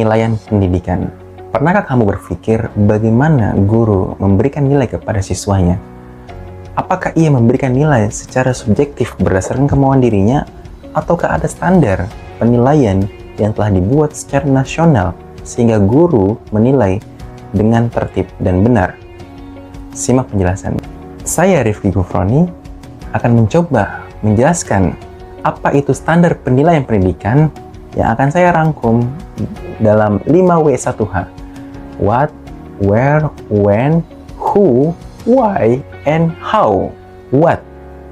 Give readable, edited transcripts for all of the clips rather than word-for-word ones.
penilaian pendidikan. Pernahkah kamu berpikir bagaimana guru memberikan nilai kepada siswanya? Apakah ia memberikan nilai secara subjektif berdasarkan kemauan dirinya, ataukah ada standar penilaian yang telah dibuat secara nasional sehingga guru menilai dengan tertib dan benar? Simak penjelasan. Saya Rifki Gufroni akan mencoba menjelaskan apa itu standar penilaian pendidikan yang akan saya rangkum dalam 5W1H. What, where, when, who, why, and how. What?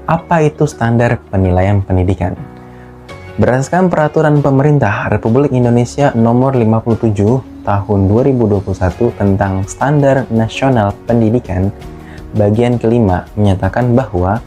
Apa itu standar penilaian pendidikan? Berdasarkan Peraturan Pemerintah Republik Indonesia Nomor 57 Tahun 2021 tentang Standar Nasional Pendidikan, bagian kelima menyatakan bahwa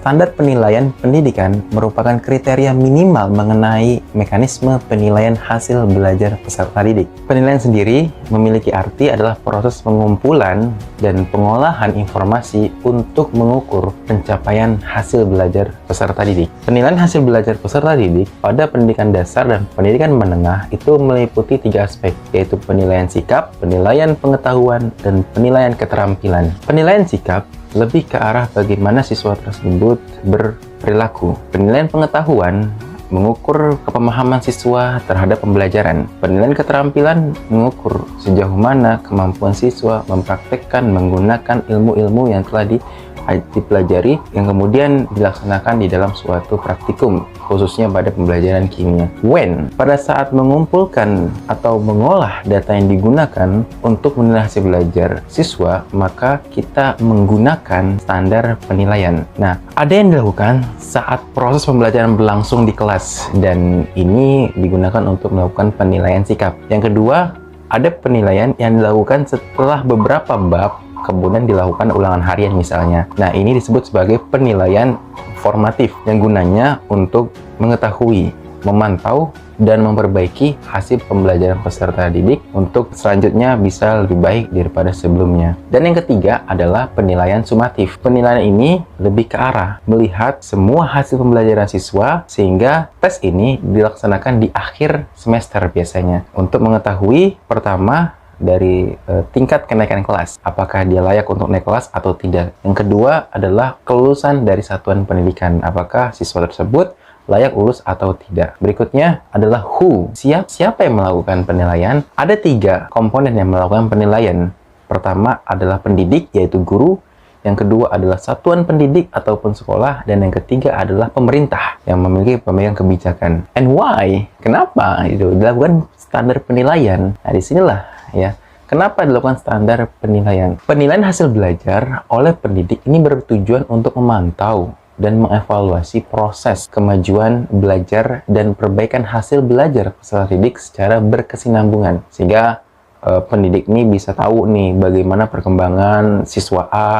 standar penilaian pendidikan merupakan kriteria minimal mengenai mekanisme penilaian hasil belajar peserta didik. Penilaian sendiri memiliki arti adalah proses pengumpulan dan pengolahan informasi untuk mengukur pencapaian hasil belajar peserta didik. Penilaian hasil belajar peserta didik pada pendidikan dasar dan pendidikan menengah itu meliputi 3 aspek, yaitu penilaian sikap, penilaian pengetahuan, dan penilaian keterampilan. Penilaian sikap lebih ke arah bagaimana siswa tersebut berperilaku. Penilaian pengetahuan mengukur kepemahaman siswa terhadap pembelajaran. Penilaian keterampilan mengukur sejauh mana kemampuan siswa mempraktekkan menggunakan ilmu-ilmu yang telah dipelajari yang kemudian dilaksanakan di dalam suatu praktikum, khususnya pada pembelajaran kimia. When, pada saat mengumpulkan atau mengolah data yang digunakan untuk menilai hasil belajar siswa, maka kita menggunakan standar penilaian. Nah, ada yang dilakukan saat proses pembelajaran berlangsung di kelas, dan ini digunakan untuk melakukan penilaian sikap. Yang kedua, ada penilaian yang dilakukan setelah beberapa bab kemudian dilakukan ulangan harian misalnya. Nah, ini disebut sebagai penilaian formatif yang gunanya untuk mengetahui, memantau, dan memperbaiki hasil pembelajaran peserta didik untuk selanjutnya bisa lebih baik daripada sebelumnya. Dan yang ketiga adalah penilaian sumatif. Penilaian ini lebih ke arah melihat semua hasil pembelajaran siswa sehingga tes ini dilaksanakan di akhir semester biasanya untuk mengetahui pertama dari tingkat kenaikan kelas, apakah dia layak untuk naik kelas atau tidak. Yang kedua adalah kelulusan dari satuan pendidikan, apakah siswa tersebut layak lulus atau tidak. Berikutnya adalah who, siapa yang melakukan penilaian. Ada 3 komponen yang melakukan penilaian. Pertama adalah pendidik, yaitu guru. Yang kedua adalah satuan pendidik ataupun sekolah, dan yang ketiga adalah pemerintah yang memiliki pemegang kebijakan. And why? Kenapa itu dilakukan standar penilaian? Nah, disinilah ya, kenapa dilakukan standar penilaian? Penilaian hasil belajar oleh pendidik ini bertujuan untuk memantau dan mengevaluasi proses kemajuan belajar dan perbaikan hasil belajar peserta didik secara berkesinambungan, sehingga pendidik ini bisa tahu nih bagaimana perkembangan siswa A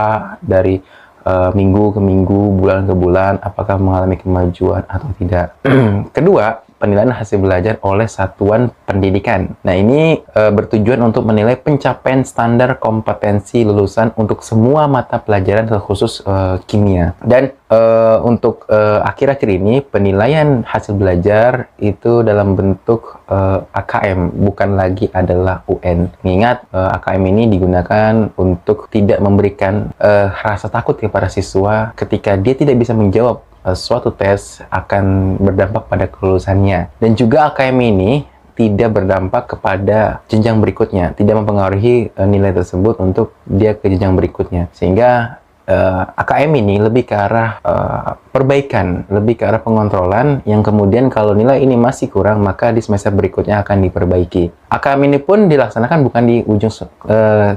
dari minggu ke minggu, bulan ke bulan, apakah mengalami kemajuan atau tidak. Kedua, penilaian hasil belajar oleh satuan pendidikan. Nah, ini bertujuan untuk menilai pencapaian standar kompetensi lulusan untuk semua mata pelajaran terkhusus kimia. Dan untuk akhir-akhir ini penilaian hasil belajar itu dalam bentuk AKM, bukan lagi adalah UN. Mengingat AKM ini digunakan untuk tidak memberikan rasa takut kepada siswa ketika dia tidak bisa menjawab suatu tes akan berdampak pada kelulusannya. Dan juga AKM ini tidak berdampak kepada jenjang berikutnya, tidak mempengaruhi nilai tersebut untuk dia ke jenjang berikutnya. Sehingga AKM ini lebih ke arah perbaikan, lebih ke arah pengontrolan, yang kemudian kalau nilai ini masih kurang, maka di semester berikutnya akan diperbaiki. AKM ini pun dilaksanakan bukan di ujung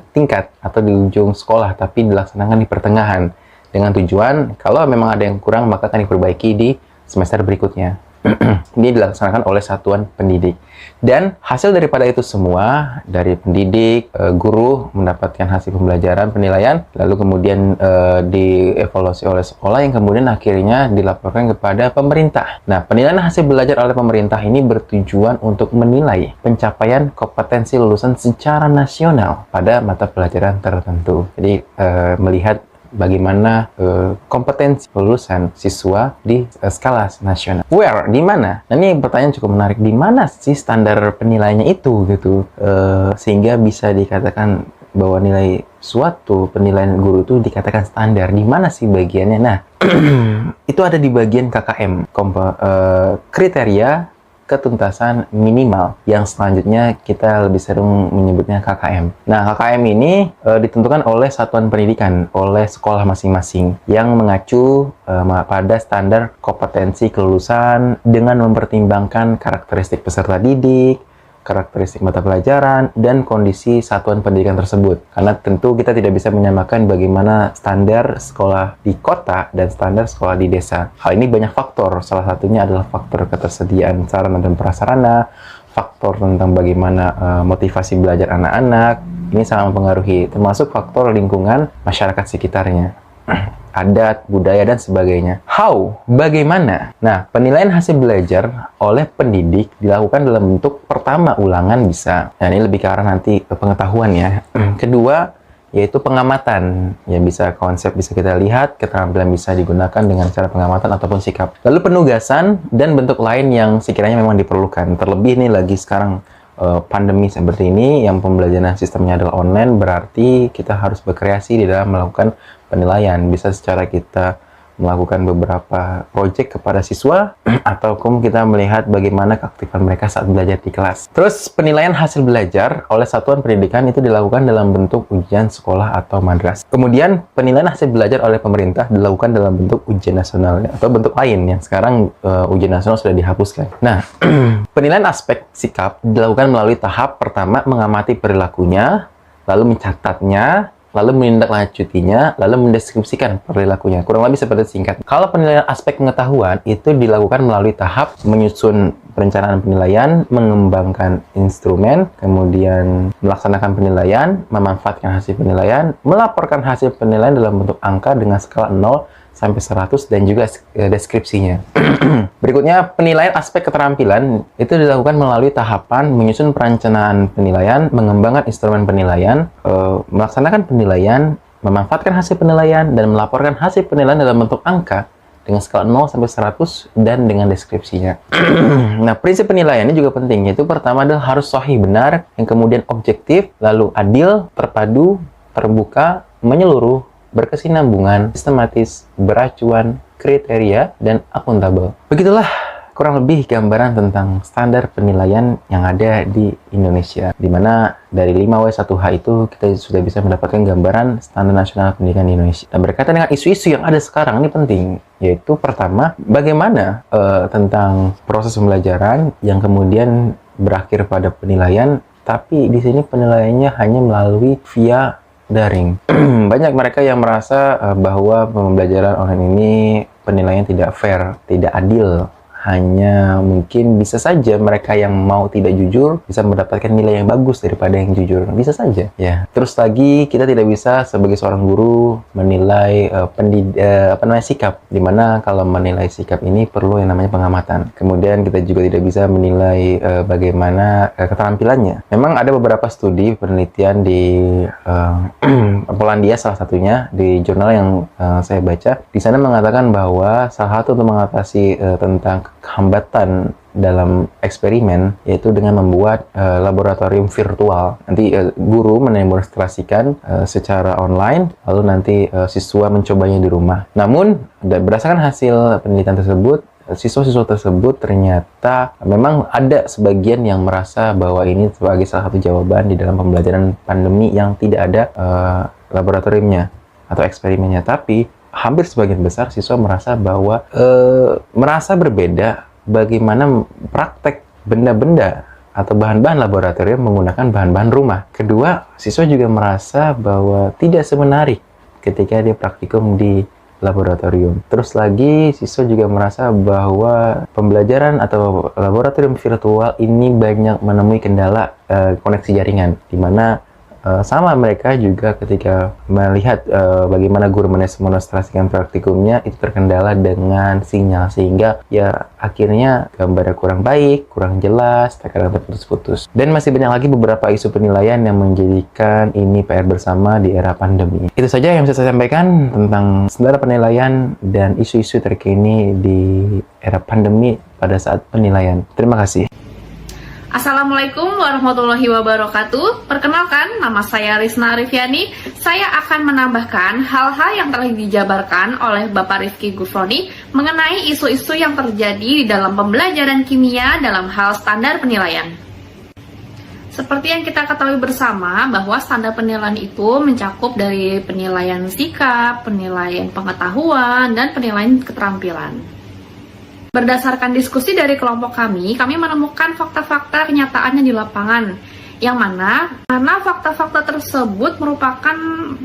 tingkat atau di ujung sekolah, tapi dilaksanakan di pertengahan, dengan tujuan kalau memang ada yang kurang maka akan diperbaiki di semester berikutnya. Ini dilaksanakan oleh satuan pendidik. Dan hasil daripada itu semua, dari pendidik, guru mendapatkan hasil pembelajaran, penilaian, lalu kemudian dievaluasi oleh sekolah, yang kemudian akhirnya dilaporkan kepada pemerintah. Nah, penilaian hasil belajar oleh pemerintah ini bertujuan untuk menilai pencapaian kompetensi lulusan secara nasional pada mata pelajaran tertentu. Jadi, melihat bagaimana kompetensi lulusan siswa di skala nasional. Where? Di mana? Nah, ini pertanyaan cukup menarik. Di mana sih standar penilaiannya itu gitu? Sehingga bisa dikatakan bahwa nilai suatu penilaian guru itu dikatakan standar. Di mana sih bagiannya? Nah, itu ada di bagian KKM, kriteria ketuntasan minimal, yang selanjutnya kita lebih sering menyebutnya KKM. Nah, KKM ini ditentukan oleh satuan pendidikan, oleh sekolah masing-masing, yang mengacu pada standar kompetensi kelulusan dengan mempertimbangkan karakteristik peserta didik, karakteristik mata pelajaran, dan kondisi satuan pendidikan tersebut. Karena tentu kita tidak bisa menyamakan bagaimana standar sekolah di kota dan standar sekolah di desa. Hal ini banyak faktor, salah satunya adalah faktor ketersediaan sarana dan prasarana, faktor tentang bagaimana motivasi belajar anak-anak, ini sangat mempengaruhi, termasuk faktor lingkungan masyarakat sekitarnya. Adat, budaya, dan sebagainya. How? Bagaimana? Nah, penilaian hasil belajar oleh pendidik dilakukan dalam bentuk pertama ulangan bisa. Nah, ini lebih ke arah nanti pengetahuan ya. Kedua, yaitu pengamatan. Ya, bisa konsep bisa kita lihat, keterampilan bisa digunakan dengan cara pengamatan ataupun sikap. Lalu penugasan dan bentuk lain yang sekiranya memang diperlukan. Terlebih nih lagi sekarang pandemi seperti ini, yang pembelajaran sistemnya adalah online, berarti kita harus berkreasi di dalam melakukan penilaian. Bisa secara kita melakukan beberapa proyek kepada siswa, ataupun kita melihat bagaimana keaktifan mereka saat belajar di kelas. Terus, penilaian hasil belajar oleh satuan pendidikan itu dilakukan dalam bentuk ujian sekolah atau madrasah. Kemudian, penilaian hasil belajar oleh pemerintah dilakukan dalam bentuk ujian nasional atau bentuk lain yang sekarang ujian nasional sudah dihapuskan. Nah, penilaian aspek sikap dilakukan melalui tahap pertama mengamati perilakunya, lalu mencatatnya, lalu menindaklanjutinya, lalu mendeskripsikan perilakunya. Kurang lebih seperti singkat. Kalau penilaian aspek pengetahuan itu dilakukan melalui tahap menyusun perencanaan penilaian, mengembangkan instrumen, kemudian melaksanakan penilaian, memanfaatkan hasil penilaian, melaporkan hasil penilaian dalam bentuk angka dengan skala 0 sampai 100 dan juga deskripsinya. Berikutnya, penilaian aspek keterampilan itu dilakukan melalui tahapan menyusun perencanaan penilaian, mengembangkan instrumen penilaian, melaksanakan penilaian, memanfaatkan hasil penilaian, dan melaporkan hasil penilaian dalam bentuk angka dengan skala 0 sampai 100 dan dengan deskripsinya. Nah, prinsip penilaian ini juga penting, yaitu pertama adalah harus sahih benar, yang kemudian objektif, lalu adil, terpadu, terbuka, menyeluruh, berkesinambungan, sistematis, beracuan, kriteria, dan akuntabel. Begitulah kurang lebih gambaran tentang standar penilaian yang ada di Indonesia, di mana dari 5W1H itu kita sudah bisa mendapatkan gambaran standar nasional pendidikan di Indonesia. Dan berkaitan dengan isu-isu yang ada sekarang, ini penting, yaitu pertama, bagaimana tentang proses pembelajaran yang kemudian berakhir pada penilaian, tapi di sini penilaiannya hanya melalui via daring. Banyak mereka yang merasa bahwa pembelajaran online ini penilaian tidak fair, tidak adil. Hanya mungkin bisa saja mereka yang mau tidak jujur bisa mendapatkan nilai yang bagus daripada yang jujur. Bisa saja. Ya. Terus lagi kita tidak bisa sebagai seorang guru menilai sikap. Dimana kalau menilai sikap ini perlu yang namanya pengamatan. Kemudian kita juga tidak bisa menilai bagaimana keterampilannya. Memang ada beberapa studi penelitian di Polandia salah satunya di jurnal yang saya baca. Di sana mengatakan bahwa salah satu untuk mengatasi tentang hambatan dalam eksperimen yaitu dengan membuat laboratorium virtual. Nanti guru mendemonstrasikan secara online, lalu nanti siswa mencobanya di rumah. Namun berdasarkan hasil penelitian tersebut, siswa-siswa tersebut ternyata memang ada sebagian yang merasa bahwa ini sebagai salah satu jawaban di dalam pembelajaran pandemi yang tidak ada laboratoriumnya atau eksperimennya. Tapi hampir sebagian besar siswa merasa bahwa merasa berbeda bagaimana praktek benda-benda atau bahan-bahan laboratorium menggunakan bahan-bahan rumah. Kedua, siswa juga merasa bahwa tidak semenarik ketika dia praktikum di laboratorium. Terus lagi, siswa juga merasa bahwa pembelajaran atau laboratorium virtual ini banyak menemui kendala koneksi jaringan, di mana sama mereka juga ketika melihat bagaimana guru mendemonstrasikan praktikumnya itu terkendala dengan sinyal, sehingga ya akhirnya gambarnya kurang baik, kurang jelas, terkadang terputus-putus. Dan masih banyak lagi beberapa isu penilaian yang menjadikan ini PR bersama di era pandemi. Itu saja yang bisa saya sampaikan tentang standar penilaian dan isu-isu terkini di era pandemi pada saat penilaian. Terima kasih. Assalamualaikum warahmatullahi wabarakatuh. Perkenalkan, nama saya Risna Arifiani. Saya akan menambahkan hal-hal yang telah dijabarkan oleh Bapak Rifki Gufroni mengenai isu-isu yang terjadi di dalam pembelajaran kimia dalam hal standar penilaian. Seperti yang kita ketahui bersama bahwa standar penilaian itu mencakup dari penilaian sikap, penilaian pengetahuan, dan penilaian keterampilan. Berdasarkan diskusi dari kelompok kami menemukan fakta-fakta kenyataannya di lapangan, yang mana fakta-fakta tersebut merupakan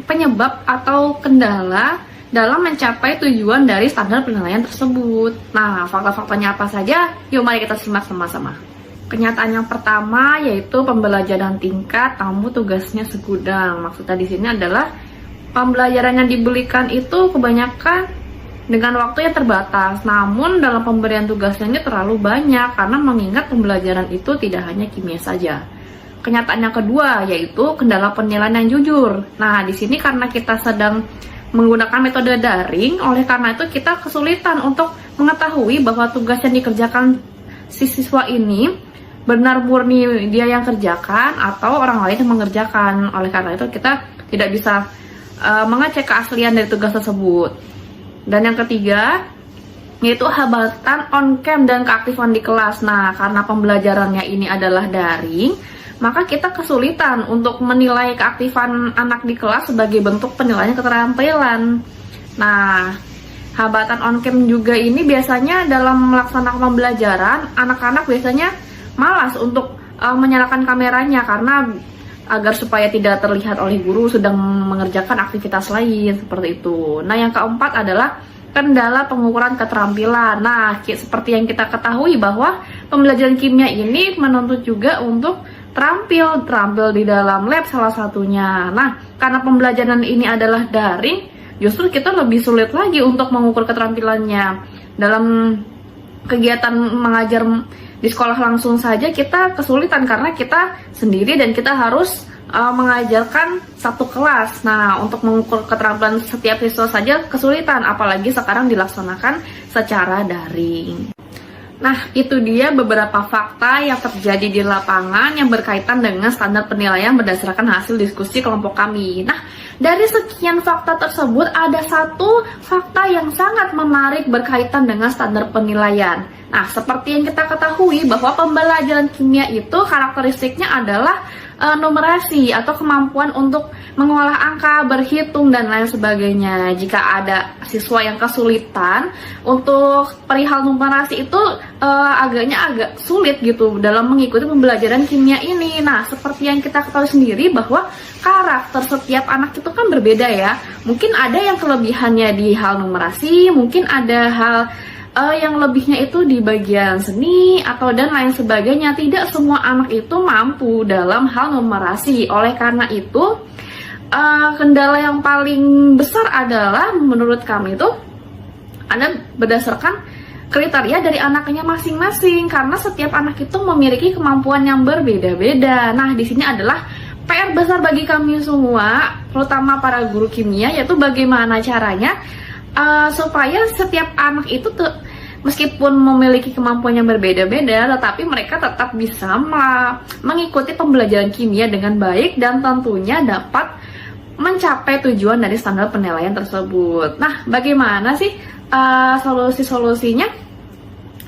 penyebab atau kendala dalam mencapai tujuan dari standar penilaian tersebut. Nah, fakta-faktanya apa saja? Yuk mari kita simak sama-sama. Kenyataan yang pertama yaitu pembelajaran tingkat tamu tugasnya segudang. Maksudnya di sini adalah pembelajaran yang diberikan itu kebanyakan dengan waktu yang terbatas, namun dalam pemberian tugasnya ini terlalu banyak karena mengingat pembelajaran itu tidak hanya kimia saja. Kenyataan yang kedua yaitu kendala penilaian yang jujur. Nah, di sini karena kita sedang menggunakan metode daring, oleh karena itu kita kesulitan untuk mengetahui bahwa tugas yang dikerjakan si siswa ini benar murni dia yang kerjakan atau orang lain yang mengerjakan. Oleh karena itu kita tidak bisa mengecek keaslian dari tugas tersebut. Dan yang ketiga, yaitu hambatan on-cam dan keaktifan di kelas. Nah, karena pembelajarannya ini adalah daring, maka kita kesulitan untuk menilai keaktifan anak di kelas sebagai bentuk penilaian keterampilan. Nah, hambatan on-cam juga ini biasanya dalam melaksanakan pembelajaran, anak-anak biasanya malas untuk menyalakan kameranya karena agar supaya tidak terlihat oleh guru sedang mengerjakan aktivitas lain, seperti itu. Nah, yang keempat adalah kendala pengukuran keterampilan. Nah, seperti yang kita ketahui bahwa pembelajaran kimia ini menuntut juga untuk terampil di dalam lab salah satunya. Nah, karena pembelajaran ini adalah daring, justru kita lebih sulit lagi untuk mengukur keterampilannya. Dalam kegiatan mengajar di sekolah langsung saja kita kesulitan karena kita sendiri dan kita harus mengajarkan satu kelas. Nah, untuk mengukur keterampilan setiap siswa saja kesulitan, apalagi sekarang dilaksanakan secara daring. Nah, itu dia beberapa fakta yang terjadi di lapangan yang berkaitan dengan standar penilaian berdasarkan hasil diskusi kelompok kami. Nah, dari sekian fakta tersebut ada satu fakta yang sangat menarik berkaitan dengan standar penilaian. Nah, seperti yang kita ketahui bahwa pembelajaran kimia itu karakteristiknya adalah numerasi atau kemampuan untuk mengolah angka, berhitung, dan lain sebagainya. Jika ada siswa yang kesulitan untuk perihal numerasi itu agak sulit gitu dalam mengikuti pembelajaran kimia ini. Nah, seperti yang kita ketahui sendiri bahwa karakter setiap anak itu kan berbeda ya. Mungkin ada yang kelebihannya di hal numerasi, mungkin ada hal yang lebihnya itu di bagian seni atau dan lain sebagainya. Tidak semua anak itu mampu dalam hal numerasi. Oleh karena itu kendala yang paling besar adalah menurut kami itu ada berdasarkan kriteria dari anaknya masing-masing, karena setiap anak itu memiliki kemampuan yang berbeda-beda. Nah, di sini adalah PR besar bagi kami semua, terutama para guru kimia, yaitu bagaimana caranya supaya setiap anak itu meskipun memiliki kemampuan yang berbeda-beda, tetapi mereka tetap bisa mengikuti pembelajaran kimia dengan baik dan tentunya dapat mencapai tujuan dari standar penilaian tersebut. Nah, bagaimana sih solusi-solusinya?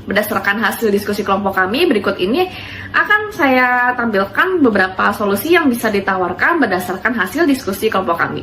Berdasarkan hasil diskusi kelompok kami, berikut ini akan saya tampilkan beberapa solusi yang bisa ditawarkan berdasarkan hasil diskusi kelompok kami.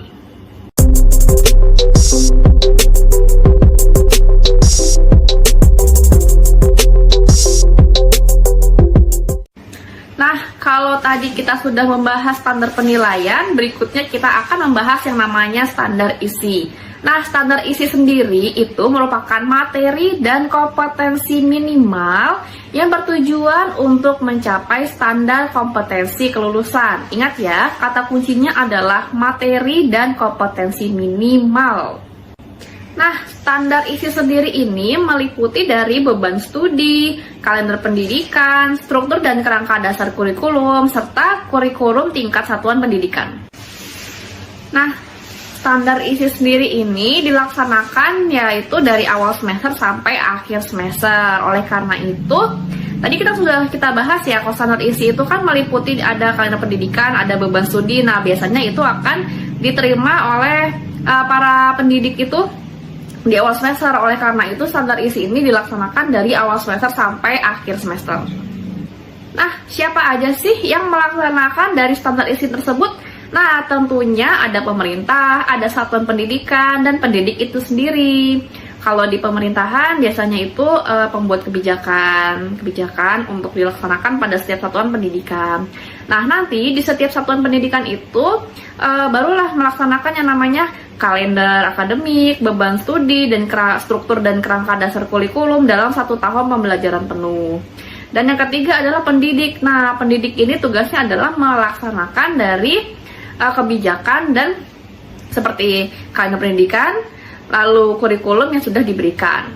Nah, kalau tadi kita kita sudah membahas standar penilaian, berikutnya kita akan membahas yang namanya standar isi. Nah, standar isi sendiri itu merupakan materi dan kompetensi minimal yang bertujuan untuk mencapai standar kompetensi kelulusan. Ingat ya, kata kuncinya adalah materi dan kompetensi minimal. Nah, standar isi sendiri ini meliputi dari beban studi, kalender pendidikan, struktur dan kerangka dasar kurikulum, serta kurikulum tingkat satuan pendidikan. Nah, standar isi sendiri ini dilaksanakan yaitu dari awal semester sampai akhir semester. Oleh karena itu, tadi kita bahas ya, kalau standar isi itu kan meliputi ada kalender pendidikan, ada beban studi. Nah, biasanya itu akan diterima oleh para pendidik itu di awal semester. Oleh karena itu, standar isi ini dilaksanakan dari awal semester sampai akhir semester. Nah, siapa aja sih yang melaksanakan dari standar isi tersebut? Nah, tentunya ada pemerintah, ada satuan pendidikan, dan pendidik itu sendiri. Kalau di pemerintahan biasanya itu pembuat kebijakan untuk dilaksanakan pada setiap satuan pendidikan. Nah, nanti di setiap satuan pendidikan itu barulah melaksanakan yang namanya kalender akademik, beban studi, dan struktur dan kerangka dasar kurikulum dalam 1 tahun pembelajaran penuh. Dan yang ketiga adalah pendidik. Nah, pendidik ini tugasnya adalah melaksanakan dari kebijakan dan seperti kalender pendidikan, lalu kurikulum yang sudah diberikan.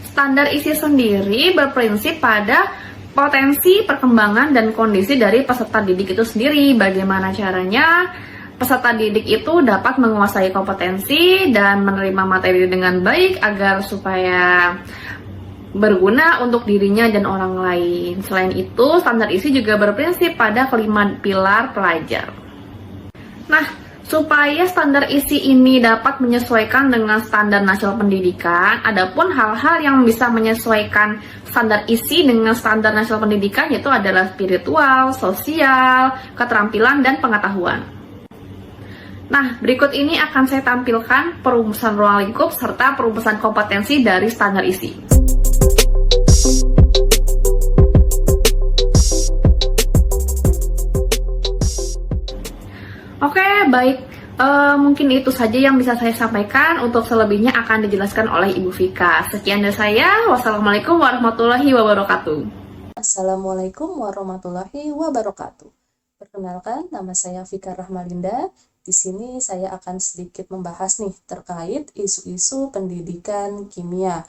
Standar isi sendiri berprinsip pada potensi, perkembangan, dan kondisi dari peserta didik itu sendiri. Bagaimana caranya peserta didik itu dapat menguasai kompetensi dan menerima materi dengan baik agar supaya berguna untuk dirinya dan orang lain. Selain itu, standar isi juga berprinsip pada kelima pilar pelajar. Nah, supaya standar isi ini dapat menyesuaikan dengan standar nasional pendidikan, adapun hal-hal yang bisa menyesuaikan standar isi dengan standar nasional pendidikan yaitu adalah spiritual, sosial, keterampilan, dan pengetahuan. Nah, berikut ini akan saya tampilkan perumusan ruang lingkup serta perumusan kompetensi dari standar isi. Oke, baik. Mungkin itu saja yang bisa saya sampaikan. Untuk selebihnya akan dijelaskan oleh Ibu Vika. Sekian dari saya. Wassalamualaikum warahmatullahi wabarakatuh. Assalamualaikum warahmatullahi wabarakatuh. Perkenalkan, nama saya Vika Rahmalinda. Di sini saya akan sedikit membahas nih terkait isu-isu pendidikan kimia.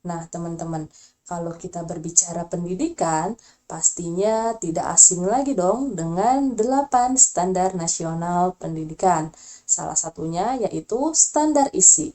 Nah, teman-teman, kalau kita berbicara pendidikan, pastinya tidak asing lagi dong dengan 8 standar nasional pendidikan. Salah satunya yaitu standar isi.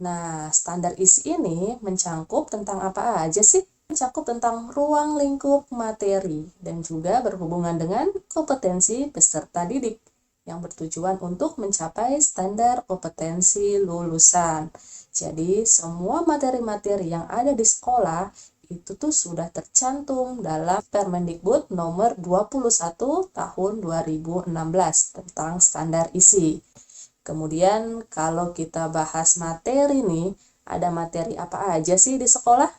Nah, standar isi ini mencangkup tentang apa aja sih? Mencakup tentang ruang lingkup materi dan juga berhubungan dengan kompetensi peserta didik yang bertujuan untuk mencapai standar kompetensi lulusan. Jadi, semua materi-materi yang ada di sekolah itu tuh sudah tercantum dalam Permendikbud nomor 21 tahun 2016 tentang standar isi. Kemudian kalau kita bahas materi nih, ada materi apa aja sih di sekolah?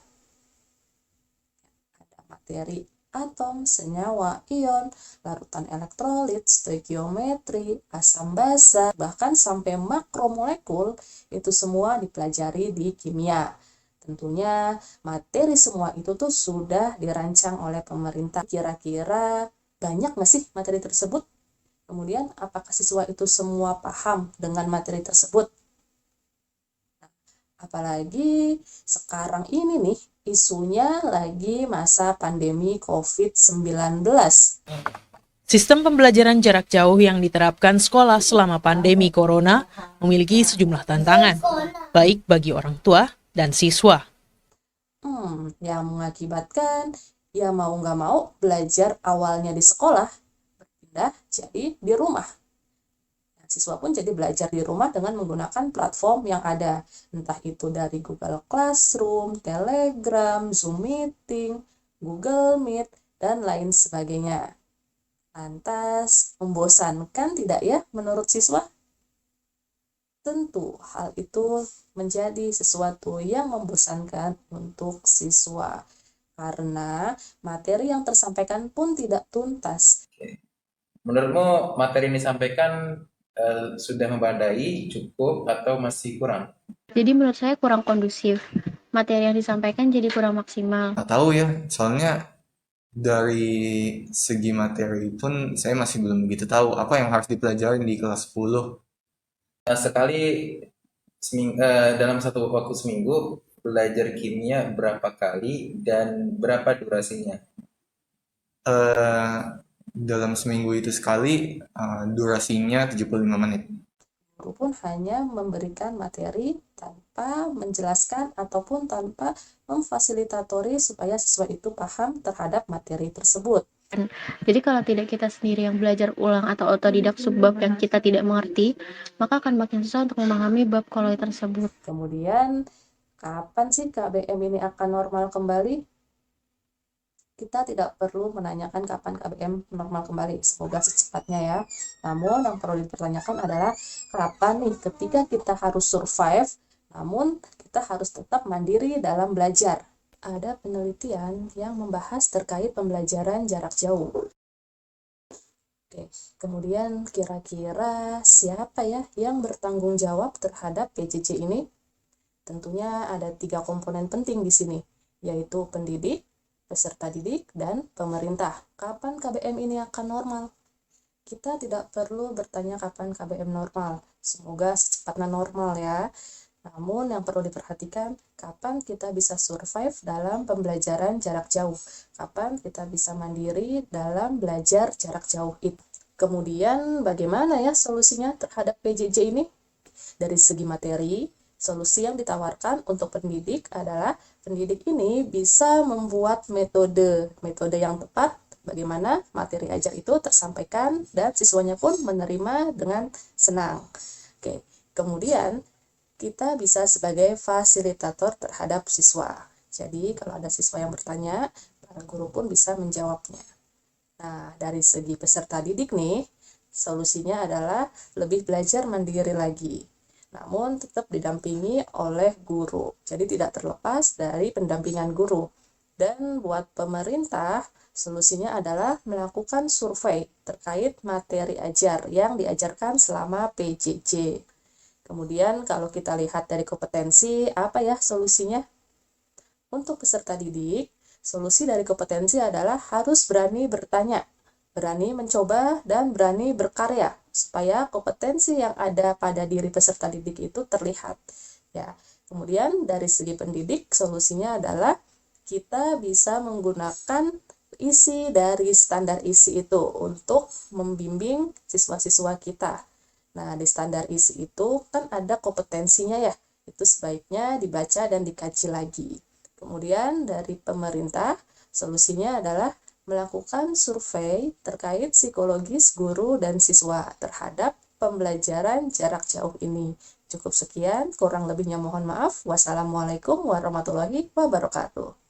Ada materi atom, senyawa, ion, larutan elektrolit, stoikiometri, asam basa, bahkan sampai makromolekul, itu semua dipelajari di kimia. Tentunya materi semua itu tuh sudah dirancang oleh pemerintah. Kira-kira banyak nggak sih materi tersebut? Kemudian apakah siswa itu semua paham dengan materi tersebut? Apalagi sekarang ini nih, isunya lagi masa pandemi COVID-19. Sistem pembelajaran jarak jauh yang diterapkan sekolah selama pandemi corona memiliki sejumlah tantangan, baik bagi orang tua dan siswa. Yang mengakibatkan ya mau nggak mau belajar awalnya di sekolah berpindah jadi di rumah. Siswa pun jadi belajar di rumah dengan menggunakan platform yang ada, entah itu dari Google Classroom, Telegram, Zoom Meeting, Google Meet, dan lain sebagainya. Lantas, membosankan tidak ya menurut siswa? Tentu hal itu menjadi sesuatu yang membosankan untuk siswa. karena materi yang tersampaikan pun tidak tuntas. Menurutmu materi yang disampaikan sudah memadai, cukup, atau masih kurang? Jadi menurut saya kurang kondusif. Materi yang disampaikan jadi kurang maksimal. Nggak tahu ya, soalnya dari segi materi pun saya masih belum begitu tahu apa yang harus dipelajari di kelas 10. Sekali dalam satu waktu seminggu belajar kimia berapa kali dan berapa durasinya? Eh, dalam seminggu itu sekali, durasinya 75 menit. Guru pun hanya memberikan materi tanpa menjelaskan ataupun tanpa memfasilitatori supaya siswa itu paham terhadap materi tersebut. Jadi kalau tidak kita sendiri yang belajar ulang atau otodidak subbab yang kita tidak mengerti, maka akan makin susah untuk memahami bab koloi tersebut. Kemudian, kapan sih KBM ini akan normal kembali? Kita tidak perlu menanyakan kapan KBM normal kembali, semoga secepatnya ya. Namun yang perlu dipertanyakan adalah kapan nih ketika kita harus survive, namun kita harus tetap mandiri dalam belajar. Ada penelitian yang membahas terkait pembelajaran jarak jauh. Oke, kemudian kira-kira siapa ya yang bertanggung jawab terhadap PJJ ini? Tentunya ada 3 komponen penting di sini, yaitu pendidik, peserta didik, dan pemerintah. Kapan KBM ini akan normal? Kita tidak perlu bertanya kapan KBM normal. Semoga secepatnya normal ya. Namun yang perlu diperhatikan, kapan kita bisa survive dalam pembelajaran jarak jauh. Kapan kita bisa mandiri dalam belajar jarak jauh itu. Kemudian bagaimana ya solusinya terhadap PJJ ini? Dari segi materi, solusi yang ditawarkan untuk pendidik adalah pendidik ini bisa membuat metode yang tepat bagaimana materi ajar itu tersampaikan dan siswanya pun menerima dengan senang. Oke, kemudian kita bisa sebagai fasilitator terhadap siswa. Jadi kalau ada siswa yang bertanya, para guru pun bisa menjawabnya. Nah, dari segi peserta didik nih, solusinya adalah lebih belajar mandiri lagi. Namun tetap didampingi oleh guru. Jadi tidak terlepas dari pendampingan guru. Dan buat pemerintah, solusinya adalah melakukan survei terkait materi ajar yang diajarkan selama PJJ. Kemudian kalau kita lihat dari kompetensi, apa ya solusinya? Untuk peserta didik, solusi dari kompetensi adalah harus berani bertanya, berani mencoba, dan berani berkarya, supaya kompetensi yang ada pada diri peserta didik itu terlihat. Ya. Kemudian dari segi pendidik, solusinya adalah kita bisa menggunakan isi dari standar isi itu untuk membimbing siswa-siswa kita. Nah, di standar isi itu kan ada kompetensinya ya, itu sebaiknya dibaca dan dikaji lagi. Kemudian dari pemerintah, solusinya adalah melakukan survei terkait psikologis guru dan siswa terhadap pembelajaran jarak jauh ini. Cukup sekian, kurang lebihnya mohon maaf. Wassalamualaikum warahmatullahi wabarakatuh.